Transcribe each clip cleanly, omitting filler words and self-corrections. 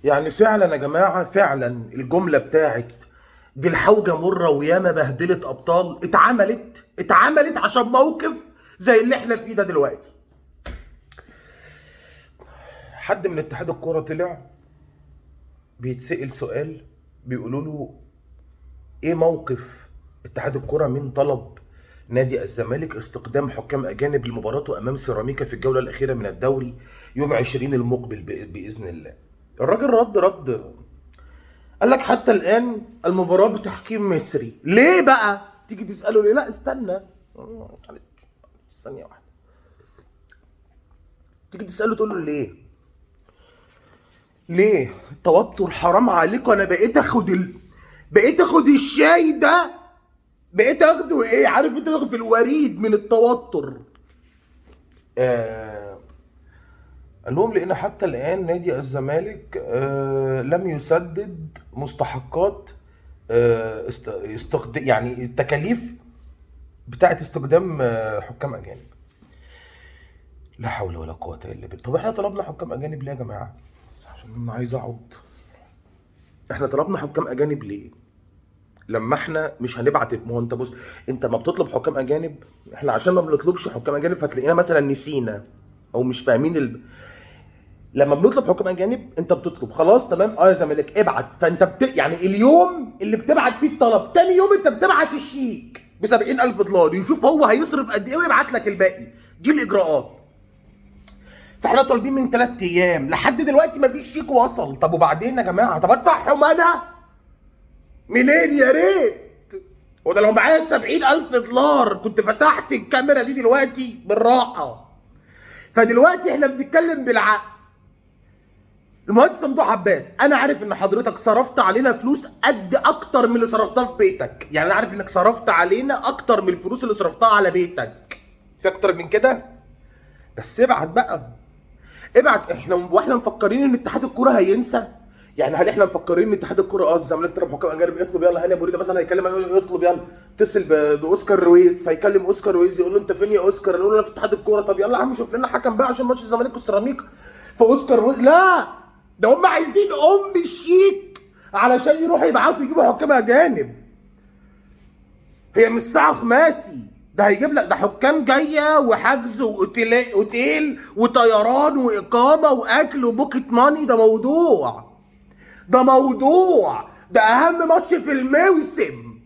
يعني فعلا يا جماعة، فعلا الجملة بتاعت دي الحوجة مرة وياما بهدلت أبطال اتعملت عشان موقف زي اللي احنا فيه ده دلوقتي. حد من اتحاد الكورة طلع بيتسأل سؤال، بيقولوا له ايه موقف اتحاد الكورة من طلب نادي الزمالك استقدام حكام اجانب لمباراته امام سيراميكا في الجولة الاخيرة من الدوري يوم 20 المقبل باذن الله. الراجل رد قال لك حتى الان المباراة بتحكيم مصري. ليه بقى؟ تيجي تسأله ليه؟ لا استنى ثانية واحدة. تيجي تسأله تقول له ليه التوتر حرام عليكم. انا بقيت اخد الشاي ده، بقيت اخده ايه، عارف انت، في الوريد من التوتر. قال لهم لان حتى الان نادي الزمالك لم يسدد مستحقات يعني التكاليف بتاعه استخدام حكام اجانب. لا حول ولا قوه الا بالله. طب احنا طلبنا حكام اجانب ليه يا جماعه؟ بس عشان انا عايز اقعد. احنا طلبنا حكام اجانب ليه لما احنا مش هنبعت؟ ما هو انت بص، انت ما بتطلب حكام اجانب، احنا عشان ما بنطلبش حكام اجانب فتلاقينا مثلا نسينا او مش فاهمين لما بنطلب حكام اجانب انت بتطلب خلاص تمام، يا زمالك ابعت، فانت يعني اليوم اللي بتبعت فيه الطلب تاني يوم انت بتبعت الشيك ب 70,000 دولار يشوف هو هيصرف قد ايه ويبعت لك الباقي. دي الاجراءات. فاحنا طالبين من 3 ايام لحد دلوقتي مفيش شيك وصل. طب وبعدين يا جماعه؟ طب ادفع حماده منين؟ يا ريت. وده لو معايا 70,000 دولار كنت فتحت الكاميرا دي دلوقتي بالراحه. فدلوقتي احنا بنتكلم بالعقل. المهندس ممدوح عباس، انا عارف ان حضرتك صرفت علينا فلوس قد اكتر من اللي صرفتها في بيتك، يعني انا عارف انك صرفت علينا اكتر من الفلوس اللي صرفتها على بيتك. في اكتر من كده؟ بس ابعت بقى، ابعت. واحنا مفكرين ان اتحاد الكوره هينسى؟ يعني هل احنا مفكرين ان اتحاد الكوره الزمالك طلب حكام اجانب يطلب يلا هاني ابو ريده مثلا هيكلم يطلب يلا اتصل باوسكار رويز فيكلم اوسكار رويز يقول له انت فين يا اوسكار؟ نقول له انا في اتحاد الكوره. طب يلا يا عم شوف لنا حكم بقى عشان ماتش الزمالك والسيراميكا. فاوسكار رويز لا، ده هم عايزين الشيك علشان يروحوا يبعتوا يجيبوا حكام اجانب. هي مش ساعه خماسي، ده هيجيب لك، ده حكام جايه وحجز واوتيل وطيران واقامه واكل وبوكيت ماني. ده موضوع، ده اهم ماتش في الموسم.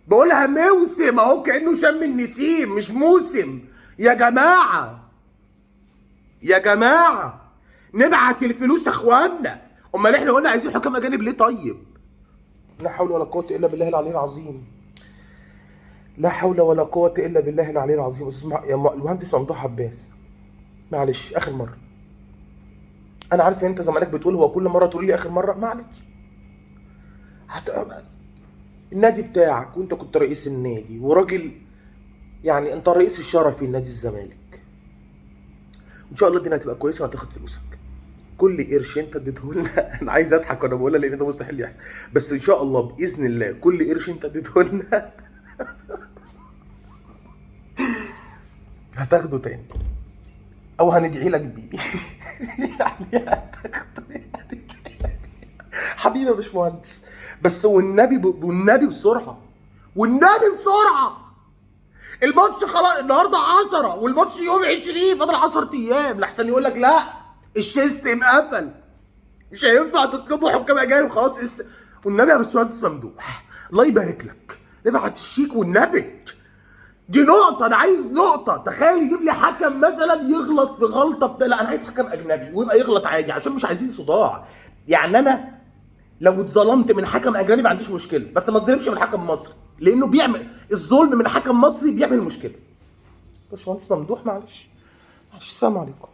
بقولها موسم اهو كانه شم النسيم مش موسم. يا جماعه نبعت الفلوس يا اخوانا. امال احنا قلنا عايزين حكام اجانب ليه طيب؟ لا حول ولا قوه الا بالله العلي العظيم. لا حول ولا قوة إلا بالله العلي العظيم. يا المهندس ممدوح عباس، معلش آخر مرة. أنا عارف إن أنت زمانك بتقول هو كل مرة تقول لي آخر مرة، معلش. النادي بتاعك وأنت كنت رئيس النادي وراجل، يعني أنت الرئيس الشرفي لنادي الزمالك. إن شاء الله الدنيا هتبقى كويسة وهتاخد فلوسك. كل قرش أنت اديته لنا أنا عايز أضحك وأنا بقولها لأن ده مستحيل يحصل، بس إن شاء الله بإذن الله كل قرش أنت اديته لنا هتاخده تاني او هندعي لك بيه يعني هتاخده حبيبي يا باشمهندس. بس والنبي بسرعه، الماتش خلاص النهارده 10 والماتش يوم 20، فاضل 10 ايام لحسن يقول لك لا السيستم قفل مش هينفع تطلبوا حكام اجانب خلاص. والنبي يا باشمهندس ممدوح الله يبارك لك ابعت الشيك والنبي. دي نقطة، أنا عايز نقطة. تخيل يجيب لي حكم مثلا يغلط في غلطة لا أنا عايز حكم أجنبي ويبقى يغلط عادي عشان مش عايزين صداع. يعني أنا لو اتظلمت من حكم أجنبي ما عنديش مشكلة، بس ما اتظلمش من حكم مصري لأنه بيعمل الظلم من حكم مصري بيعمل مشكلة. باشمهندس ممدوح معلش السلام عليكم.